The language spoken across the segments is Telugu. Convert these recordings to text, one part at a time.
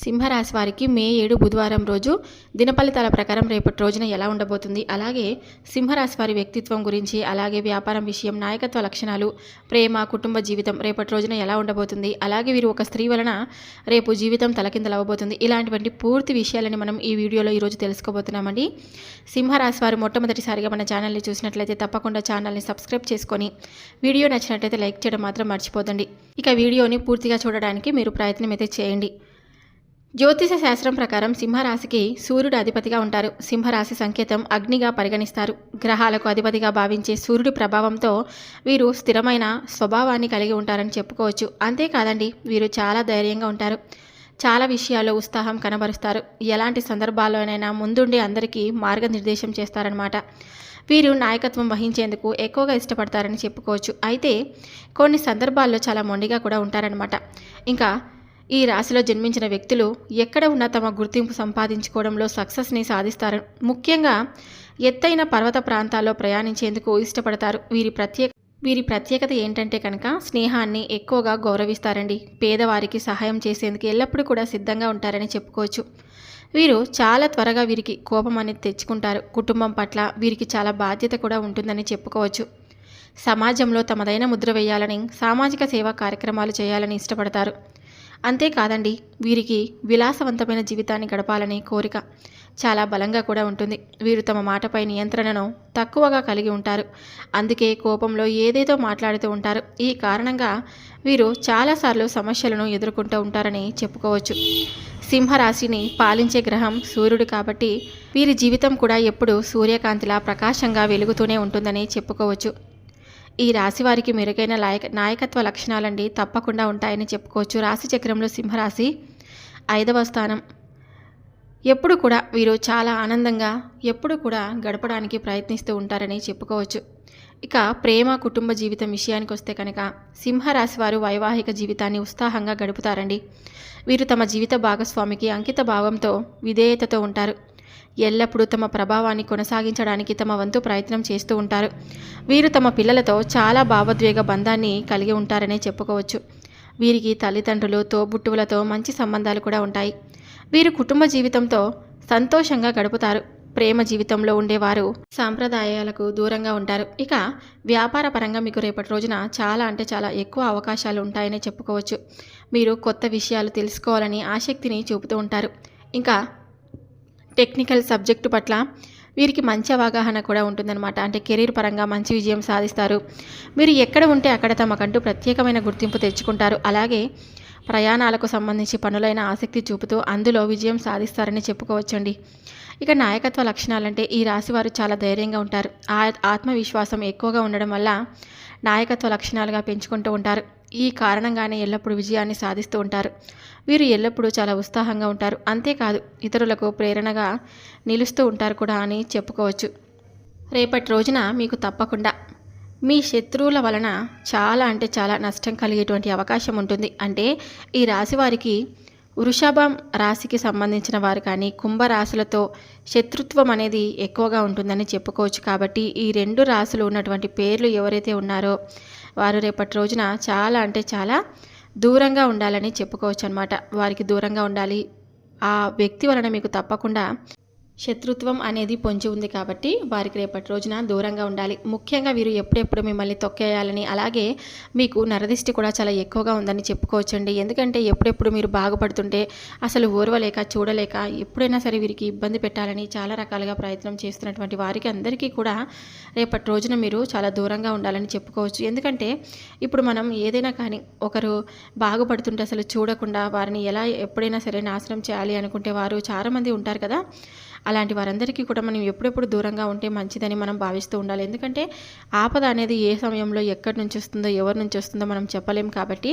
సింహరాశి వారికి మే 7 బుధవారం రోజు దినఫలితాల ప్రకారం రేపటి రోజున ఎలా ఉండబోతుంది, అలాగే సింహరాశి వారి వ్యక్తిత్వం గురించి, అలాగే వ్యాపారం విషయం, నాయకత్వ లక్షణాలు, ప్రేమ, కుటుంబ జీవితం రేపటి రోజున ఎలా ఉండబోతుంది, అలాగే వీరు ఒక స్త్రీ వలన రేపు జీవితం తలకిందలవ్వబోతుంది. ఇలాంటివంటి పూర్తి విషయాలని మనం ఈ వీడియోలో ఈరోజు తెలుసుకోబోతున్నామండి. సింహరాశి వారు మొట్టమొదటిసారిగా మన ఛానల్ని చూసినట్లయితే తప్పకుండా ఛానల్ని సబ్స్క్రైబ్ చేసుకొని వీడియో నచ్చినట్లయితే లైక్ చేయడం మాత్రం మర్చిపోదండి. ఇక వీడియోని పూర్తిగా చూడడానికి మీరు ప్రయత్నం అయితే చేయండి. జ్యోతిష శాస్త్రం ప్రకారం సింహరాశికి సూర్యుడు అధిపతిగా ఉంటారు. సింహరాశి సంకేతం అగ్నిగా పరిగణిస్తారు. గ్రహాలకు అధిపతిగా భావించే సూర్యుడి ప్రభావంతో వీరు స్థిరమైన స్వభావాన్ని కలిగి ఉంటారని చెప్పుకోవచ్చు. అంతేకాదండి, వీరు చాలా ధైర్యంగా ఉంటారు. చాలా విషయాల్లో ఉత్సాహం కనబరుస్తారు. ఎలాంటి సందర్భాల్లోనైనా ముందుండి అందరికీ మార్గనిర్దేశం చేస్తారనమాట. వీరు నాయకత్వం వహించేందుకు ఎక్కువగా ఇష్టపడతారని చెప్పుకోవచ్చు. అయితే కొన్ని సందర్భాల్లో చాలా మొండిగా కూడా ఉంటారనమాట. ఇంకా ఈ రాశిలో జన్మించిన వ్యక్తులు ఎక్కడ ఉన్నా తమ గుర్తింపు సంపాదించుకోవడంలో సక్సెస్ని సాధిస్తారు. ముఖ్యంగా ఎత్తైన పర్వత ప్రాంతాల్లో ప్రయాణించేందుకు ఇష్టపడతారు. వీరి ప్రత్యేకత ఏంటంటే కనుక స్నేహాన్ని ఎక్కువగా గౌరవిస్తారండి. పేదవారికి సహాయం చేసేందుకు ఎల్లప్పుడూ కూడా సిద్ధంగా ఉంటారని చెప్పుకోవచ్చు. వీరు చాలా త్వరగా వీరికి కోపం అనేది తెచ్చుకుంటారు. కుటుంబం పట్ల వీరికి చాలా బాధ్యత కూడా ఉంటుందని చెప్పుకోవచ్చు. సమాజంలో తమదైన ముద్ర వేయాలని, సామాజిక సేవా కార్యక్రమాలు చేయాలని ఇష్టపడతారు. అంతేకాదండి, వీరికి విలాసవంతమైన జీవితాన్ని గడపాలనే కోరిక చాలా బలంగా కూడా ఉంటుంది. వీరు తమ మాటపై నియంత్రణను తక్కువగా కలిగి ఉంటారు. అందుకే కోపంలో ఏదేదో మాట్లాడుతూ ఉంటారు. ఈ కారణంగా వీరు చాలాసార్లు సమస్యలను ఎదుర్కొంటూ ఉంటారని చెప్పుకోవచ్చు. సింహరాశిని పాలించే గ్రహం సూర్యుడు కాబట్టి వీరి జీవితం కూడా ఎప్పుడూ సూర్యకాంతిలా ప్రకాశంగా వెలుగుతూనే ఉంటుందని చెప్పుకోవచ్చు. ఈ రాశి వారికి మెరుగైన నాయకత్వ లక్షణాలండి తప్పకుండా ఉంటాయని చెప్పుకోవచ్చు. రాశి చక్రంలో సింహరాశి 5వ స్థానం. ఎప్పుడు కూడా వీరు చాలా ఆనందంగా ఎప్పుడు కూడా గడపడానికి ప్రయత్నిస్తూ ఉంటారని చెప్పుకోవచ్చు. ఇక ప్రేమ, కుటుంబ జీవితం విషయానికి వస్తే కనుక సింహరాశి వారు వైవాహిక జీవితాన్ని ఉత్సాహంగా గడుపుతారండి. వీరు తమ జీవిత భాగస్వామికి అంకిత భావంతో విధేయతతో ఉంటారు. ఎల్లప్పుడూ తమ ప్రభావాన్ని కొనసాగించడానికి తమ వంతు ప్రయత్నం చేస్తూ ఉంటారు. వీరు తమ పిల్లలతో చాలా భావోద్వేగ బంధాన్ని కలిగి ఉంటారనే చెప్పుకోవచ్చు. వీరికి తల్లిదండ్రులు, తోబుట్టువులతో మంచి సంబంధాలు కూడా ఉంటాయి. వీరు కుటుంబ జీవితంతో సంతోషంగా గడుపుతారు. ప్రేమ జీవితంలో ఉండేవారు సాంప్రదాయాలకు దూరంగా ఉంటారు. ఇక వ్యాపార పరంగా మీకు రేపటి రోజున చాలా అంటే చాలా ఎక్కువ అవకాశాలు ఉంటాయని చెప్పుకోవచ్చు. మీరు కొత్త విషయాలు తెలుసుకోవాలని ఆసక్తిని చూపుతూ ఉంటారు. ఇంకా టెక్నికల్ సబ్జెక్టు పట్ల వీరికి మంచి అవగాహన కూడా ఉంటుందన్నమాట. అంటే కెరీర్ పరంగా మంచి విజయం సాధిస్తారు. మీరు ఎక్కడ ఉంటే అక్కడ తమకంటూ ప్రత్యేకమైన గుర్తింపు తెచ్చుకుంటారు. అలాగే ప్రయాణాలకు సంబంధించి పనులైన ఆసక్తి చూపుతూ అందులో విజయం సాధిస్తారని చెప్పుకోవచ్చండి. ఇక నాయకత్వ లక్షణాలంటే ఈ రాశి వారు చాలా ధైర్యంగా ఉంటారు. ఆత్మవిశ్వాసం ఎక్కువగా ఉండడం వల్ల నాయకత్వ లక్షణాలుగా పెంచుకుంటూ ఉంటారు. ఈ కారణంగానే ఎల్లప్పుడూ విజయాన్ని సాధిస్తూ ఉంటారు. వీరు ఎల్లప్పుడూ చాలా ఉత్సాహంగా ఉంటారు. అంతేకాదు, ఇతరులకు ప్రేరణగా నిలుస్తూ ఉంటారు కూడా అని చెప్పుకోవచ్చు. రేపటి రోజున మీకు తప్పకుండా మీ శత్రువుల వలన చాలా అంటే చాలా నష్టం కలిగేటువంటి అవకాశం ఉంటుంది. అంటే ఈ రాశి వారికి వృషభం రాశికి సంబంధించిన వారు కానీ కుంభరాశులతో శత్రుత్వం అనేది ఎక్కువగా ఉంటుందని చెప్పుకోవచ్చు. కాబట్టి ఈ 2 రాశులు ఉన్నటువంటి పేర్లు ఎవరైతే ఉన్నారో వారు రేపటి రోజున చాలా అంటే చాలా దూరంగా ఉండాలని చెప్పుకోవచ్చు అనమాట. వారికి దూరంగా ఉండాలి. ఆ వ్యక్తి వలన మీకు తప్పకుండా శత్రుత్వం అనేది పొంచి ఉంది కాబట్టి వారికి రేపటి రోజున దూరంగా ఉండాలి. ముఖ్యంగా వీరు ఎప్పుడెప్పుడు మిమ్మల్ని తొక్కేయాలని, అలాగే మీకు నరదిష్టి కూడా చాలా ఎక్కువగా ఉందని చెప్పుకోవచ్చండి. ఎందుకంటే ఎప్పుడెప్పుడు మీరు బాగుపడుతుంటే అసలు ఓర్వలేక చూడలేక ఎప్పుడైనా సరే వీరికి ఇబ్బంది పెట్టాలని చాలా రకాలుగా ప్రయత్నం చేస్తున్నటువంటి వారికి అందరికీ కూడా రేపటి రోజున మీరు చాలా దూరంగా ఉండాలని చెప్పుకోవచ్చు. ఎందుకంటే ఇప్పుడు మనం ఏదైనా కానీ ఒకరు బాగుపడుతుంటే అసలు చూడకుండా వారిని ఎలా ఎప్పుడైనా సరే నాశనం చేయాలి అనుకుంటే వారు చాలామంది ఉంటారు కదా. అలాంటి వారందరికీ కూడా మనం ఎప్పుడెప్పుడు దూరంగా ఉంటే మంచిదని మనం భావిస్తూ ఉండాలి. ఎందుకంటే ఆపద అనేది ఏ సమయంలో ఎక్కడి నుంచి వస్తుందో, ఎవరి నుంచి వస్తుందో మనం చెప్పలేం. కాబట్టి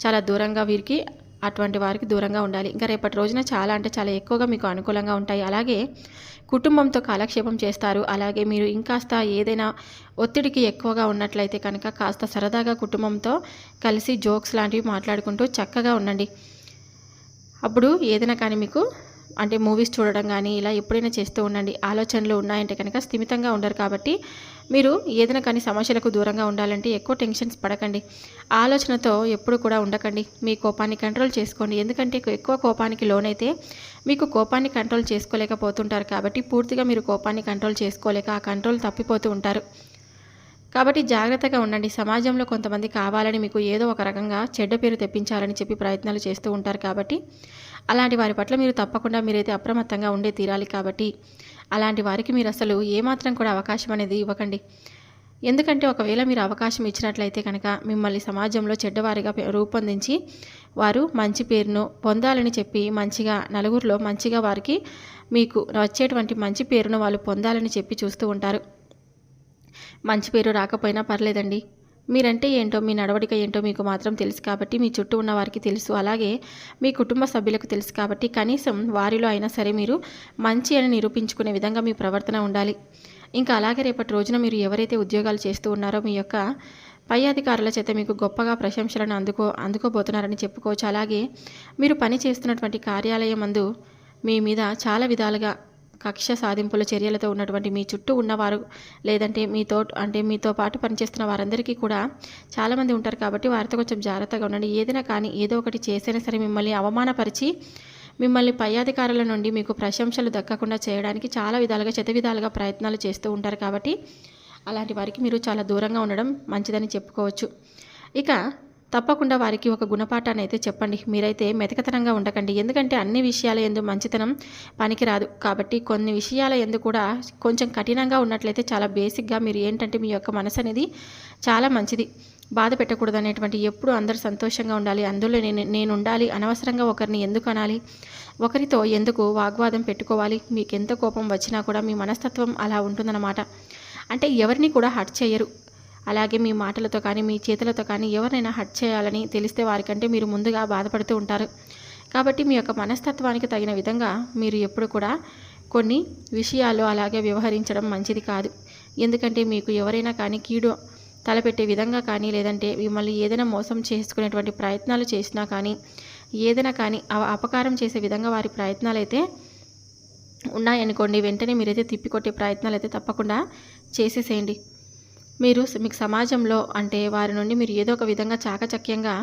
చాలా దూరంగా వీరికి అటువంటి వారికి దూరంగా ఉండాలి. ఇంకా రేపటి రోజున చాలా అంటే చాలా ఎక్కువగా మీకు అనుకూలంగా ఉంటాయి. అలాగే కుటుంబంతో కాలక్షేపం చేస్తారు. అలాగే మీరు ఇంకాస్త ఏదైనా ఒత్తిడికి ఎక్కువగా ఉన్నట్లయితే కనుక కాస్త సరదాగా కుటుంబంతో కలిసి జోక్స్ లాంటివి మాట్లాడుకుంటూ చక్కగా ఉండండి. అప్పుడు ఏదైనా కానీ మీకు మూవీస్ చూడడం కానీ ఇలా ఎప్పుడైనా చేస్తూ ఉండండి. ఆలోచనలు ఉన్నాయంటే కనుక స్థిమితంగా ఉండరు. కాబట్టి మీరు ఏదైనా కానీ సమస్యలకు దూరంగా ఉండాలంటే ఎక్కువ టెన్షన్స్ పడకండి. ఆలోచనతో ఎప్పుడు కూడా ఉండకండి. మీ కోపాన్ని కంట్రోల్ చేసుకోండి. ఎందుకంటే ఎక్కువ కోపానికి లోనైతే మీకు కోపాన్ని కంట్రోల్ చేసుకోలేకపోతుంటారు. కాబట్టి పూర్తిగా మీరు కోపాన్ని కంట్రోల్ చేసుకోలేక ఆ కంట్రోల్ తప్పిపోతూ ఉంటారు. కాబట్టి జాగ్రత్తగా ఉండండి. సమాజంలో కొంతమంది కావాలని మీకు ఏదో ఒక రకంగా చెడ్డ పేరు తెప్పించాలని చెప్పి ప్రయత్నాలు చేస్తూ ఉంటారు. కాబట్టి అలాంటి వారి పట్ల మీరు తప్పకుండా మీరైతే అప్రమత్తంగా ఉండే తీరాలి. కాబట్టి అలాంటి వారికి మీరు అసలు ఏమాత్రం కూడా అవకాశం అనేది ఇవ్వకండి. ఎందుకంటే ఒకవేళ మీరు అవకాశం ఇచ్చినట్లయితే కనుక మిమ్మల్ని సమాజంలో చెడ్డవారిగా రూపొందించి వారు మంచి పేరును పొందాలని చెప్పి మంచిగా నలుగురిలో మంచిగా వారికి మీకు వచ్చేటువంటి మంచి పేరును వాళ్ళు పొందాలని చెప్పి చూస్తూ ఉంటారు. మంచి పేరు రాకపోయినా పర్లేదండి. మీరంటే ఏంటో, మీ నడవడిక ఏంటో మీకు మాత్రం తెలుసు కాబట్టి, మీ చుట్టూ ఉన్న వారికి తెలుసు. అలాగే మీ కుటుంబ సభ్యులకు తెలుసు కాబట్టి కనీసం వారిలో అయినా సరే మీరు మంచి అని నిరూపించుకునే విధంగా మీ ప్రవర్తన ఉండాలి. ఇంకా అలాగే రేపటి రోజున మీరు ఎవరైతే ఉద్యోగాలు చేస్తూ ఉన్నారో మీ యొక్క పై అధికారుల చేత మీకు గొప్పగా ప్రశంసలను అందుకోబోతున్నారని చెప్పుకోవచ్చు. అలాగే మీరు పని చేస్తున్నటువంటి కార్యాలయం నందు మీ మీద చాలా విధాలుగా కక్ష సాధింపుల చర్యలతో ఉన్నటువంటి మీ చుట్టూ ఉన్నవారు లేదంటే మీతో పాటు పనిచేస్తున్న వారందరికీ కూడా చాలామంది ఉంటారు. కాబట్టి వారితో కొంచెం జాగ్రత్తగా ఉండండి. ఏదైనా కానీ ఏదో ఒకటి చేసైనా సరే మిమ్మల్ని అవమానపరిచి మిమ్మల్ని పై అధికారుల నుండి మీకు ప్రశంసలు దక్కకుండా చేయడానికి చాలా విధాలుగా విధాలుగా ప్రయత్నాలు చేస్తూ ఉంటారు. కాబట్టి అలాంటి వారికి మీరు చాలా దూరంగా ఉండడం మంచిదని చెప్పుకోవచ్చు. ఇక తప్పకుండా వారికి ఒక గుణపాఠాన్ని అయితే చెప్పండి. మీరైతే మెతకతనంగా ఉండకండి. ఎందుకంటే అన్ని విషయాల యందు మంచితనం పనికిరాదు. కాబట్టి కొన్ని విషయాల యందు కూడా కొంచెం కఠినంగా ఉన్నట్లయితే చాలా బేసిక్గా మీరు ఏంటంటే మీ యొక్క మనసు అనేది చాలా మంచిది. బాధ పెట్టకూడదు అనేటువంటి ఎప్పుడు అందరూ సంతోషంగా ఉండాలి, అందులో నేను ఉండాలి, అనవసరంగా ఒకరిని ఎందుకు అనాలి, ఒకరితో ఎందుకు వాగ్వాదం పెట్టుకోవాలి, మీకు ఎంత కోపం వచ్చినా కూడా మీ మనస్తత్వం అలా ఉంటుందన్నమాట. అంటే ఎవరిని కూడా హర్ట్ చేయరు. అలాగే మీ మాటలతో కానీ మీ చేతులతో కానీ ఎవరినైనా హర్ట్ చేయాలని తెలిస్తే వారికంటే మీరు ముందుగా బాధపడుతూ ఉంటారు. కాబట్టి మీ యొక్క మనస్తత్వానికి తగిన విధంగా మీరు ఎప్పుడు కూడా కొన్ని విషయాల్లో అలాగే వ్యవహరించడం మంచిది కాదు. ఎందుకంటే మీకు ఎవరైనా కానీ కీడు తలపెట్టే విధంగా కానీ లేదంటే మిమ్మల్ని ఏదైనా మోసం చేసుకునేటువంటి ప్రయత్నాలు చేసినా కానీ ఏదైనా కానీ అపకారం చేసే విధంగా వారి ప్రయత్నాలు అయితే ఉన్నాయనుకోండి, వెంటనే మీరైతే తిప్పికొట్టే ప్రయత్నాలు అయితే తప్పకుండా చేసేసేయండి. మీకు సమాజంలో అంటే వారి నుండి మీరు ఏదో ఒక విధంగా చాకచక్యంగా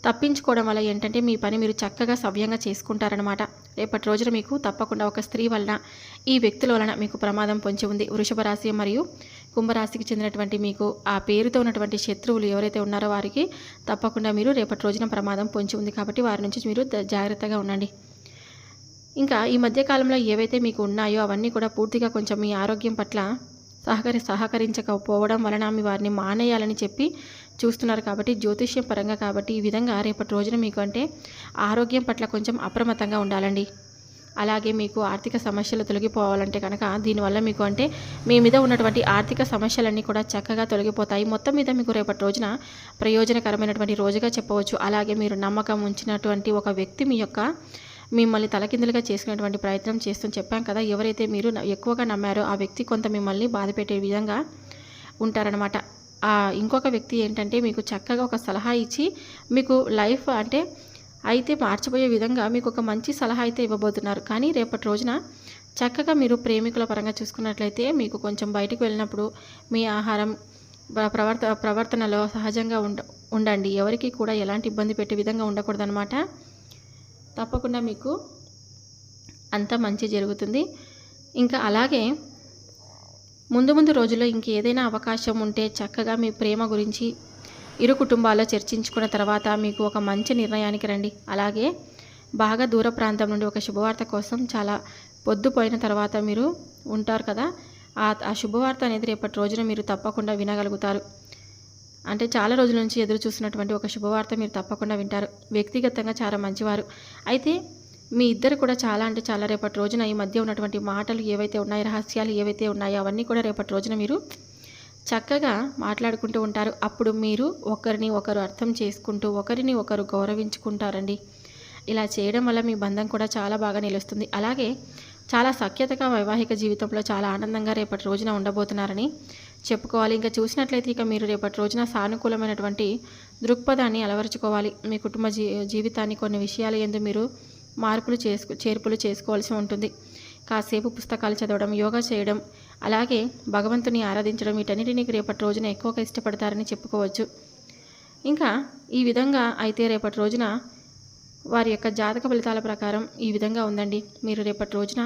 తప్పించుకోవడం వల్ల ఏంటంటే మీ పని మీరు చక్కగా సవ్యంగా చేసుకుంటారనమాట. రేపటి రోజున మీకు తప్పకుండా ఒక స్త్రీ వలన ఈ వ్యక్తుల వలన మీకు ప్రమాదం పొంచి ఉంది. వృషభ రాశి మరియు కుంభరాశికి చెందినటువంటి మీకు ఆ పేరుతో ఉన్నటువంటి శత్రువులు ఎవరైతే ఉన్నారో వారికి తప్పకుండా మీరు రేపటి రోజున ప్రమాదం పొంచి ఉంది. కాబట్టి వారి నుంచి మీరు జాగ్రత్తగా ఉండండి. ఇంకా ఈ మధ్యకాలంలో ఏవైతే మీకు ఉన్నాయో అవన్నీ కూడా పూర్తిగా కొంచెం మీ ఆరోగ్యం పట్ల సహకరించకపోవడం వలన మీ వారిని మానేయాలని చెప్పి చూస్తున్నారు. కాబట్టి జ్యోతిష్యం పరంగా కాబట్టి ఈ విధంగా రేపటి రోజున మీకు అంటే ఆరోగ్యం పట్ల కొంచెం అప్రమత్తంగా ఉండాలండి. అలాగే మీకు ఆర్థిక సమస్యలు తొలగిపోవాలంటే కనుక దీనివల్ల మీకు అంటే మీ మీద ఉన్నటువంటి ఆర్థిక సమస్యలన్నీ కూడా చక్కగా తొలగిపోతాయి. మొత్తం మీద మీకు రేపటి రోజున ప్రయోజనకరమైనటువంటి రోజుగా చెప్పవచ్చు. అలాగే మీరు నమ్మకం ఉంచినటువంటి ఒక వ్యక్తి మిమ్మల్ని తలకిందులుగా చేసుకునేటువంటి ప్రయత్నం చేస్తూ చెప్పాం కదా, ఎవరైతే మీరు ఎక్కువగా నమ్మారో ఆ వ్యక్తి కొంత మిమ్మల్ని బాధ పెట్టే విధంగా ఉంటారనమాట. ఇంకొక వ్యక్తి ఏంటంటే మీకు చక్కగా ఒక సలహా ఇచ్చి మీకు లైఫ్ అయితే మార్చిపోయే విధంగా మీకు ఒక మంచి సలహా అయితే ఇవ్వబోతున్నారు. కానీ రేపటి రోజున చక్కగా మీరు ప్రేమికుల పరంగా చూసుకున్నట్లయితే మీకు కొంచెం బయటకు వెళ్ళినప్పుడు మీ ఆహారం ప్రవర్తనలో సహజంగా ఉండండి. ఎవరికి కూడా ఎలాంటి ఇబ్బంది పెట్టే విధంగా ఉండకూడదనమాట. తప్పకుండా మీకు అంత మంచి జరుగుతుంది. ఇంకా అలాగే ముందు రోజుల్లో ఇంకేదైనా అవకాశం ఉంటే చక్కగా మీ ప్రేమ గురించి ఇరు కుటుంబాల్లో చర్చించుకున్న తర్వాత మీకు ఒక మంచి నిర్ణయానికి రండి. అలాగే బాగా దూర ప్రాంతం నుండి ఒక శుభవార్త కోసం చాలా పొద్దుపోయిన తర్వాత మీరు ఉంటారు కదా, ఆ శుభవార్త అనేది రేపటి రోజున మీరు తప్పకుండా వినగలుగుతారు. అంటే చాలా రోజుల నుంచి ఎదురు చూస్తున్నటువంటి ఒక శుభవార్త మీరు తప్పకుండా వింటారు. వ్యక్తిగతంగా చాలా మంచివారు. అయితే మీ ఇద్దరు కూడా చాలా రేపటి రోజున ఈ మధ్య ఉన్నటువంటి మాటలు ఏవైతే ఉన్నాయో, రహస్యాలు ఏవైతే ఉన్నాయో అవన్నీ కూడా రేపటి రోజున మీరు చక్కగా మాట్లాడుకుంటూ ఉంటారు. అప్పుడు మీరు ఒకరిని ఒకరు అర్థం చేసుకుంటూ ఒకరిని ఒకరు గౌరవించుకుంటారండి. ఇలా చేయడం వల్ల మీ బంధం కూడా చాలా బాగా నిలుస్తుంది. అలాగే చాలా సఖ్యతగా వైవాహిక జీవితంలో చాలా ఆనందంగా రేపటి రోజున ఉండబోతున్నారని చెప్పుకోవాలి. ఇంకా చూసినట్లయితే ఇక మీరు రేపటి రోజున సానుకూలమైనటువంటి దృక్పథాన్ని అలవరుచుకోవాలి. మీ కుటుంబ జీవితాన్ని కొన్ని విషయాల యందు మీరు చేర్పులు చేసుకోవాల్సి ఉంటుంది. కాసేపు పుస్తకాలు చదవడం, యోగా చేయడం, అలాగే భగవంతుని ఆరాధించడం వీటన్నిటిని రేపటి రోజున ఎక్కువగా ఇష్టపడతారని చెప్పుకోవచ్చు. ఇంకా ఈ విధంగా అయితే రేపటి రోజున వారి యొక్క జాతక ఫలితాల ప్రకారం ఈ విధంగా ఉందండి. మీరు రేపటి రోజున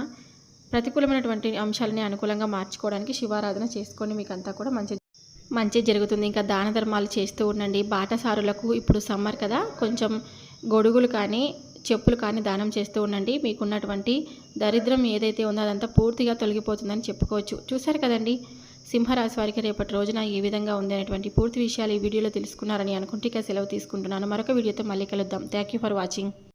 ప్రతికూలమైనటువంటి అంశాలని అనుకూలంగా మార్చుకోవడానికి శివారాధన చేసుకోండి. మీకు అంతా కూడా మంచి జరుగుతుంది. ఇంకా దాన ధర్మాలు చేస్తూ ఉండండి. బాటసారులకు ఇప్పుడు సమ్మర్ కదా, కొంచెం గొడుగులు కానీ చెప్పులు కానీ దానం చేస్తూ ఉండండి. మీకున్నటువంటి దరిద్రం ఏదైతే ఉందో అదంతా పూర్తిగా తొలగిపోతుందని చెప్పుకోవచ్చు. చూశారు కదండి, సింహరాశి వారికి రేపటి రోజున ఏ విధంగా ఉంది అనేటువంటి పూర్తి విషయాలు ఈ వీడియోలో తెలుసుకున్నారని అనుకుంటే ఇక సెలవు తీసుకుంటున్నాను. మరొక వీడియోతో మళ్ళీ కలుద్దాం. Thank you for watching.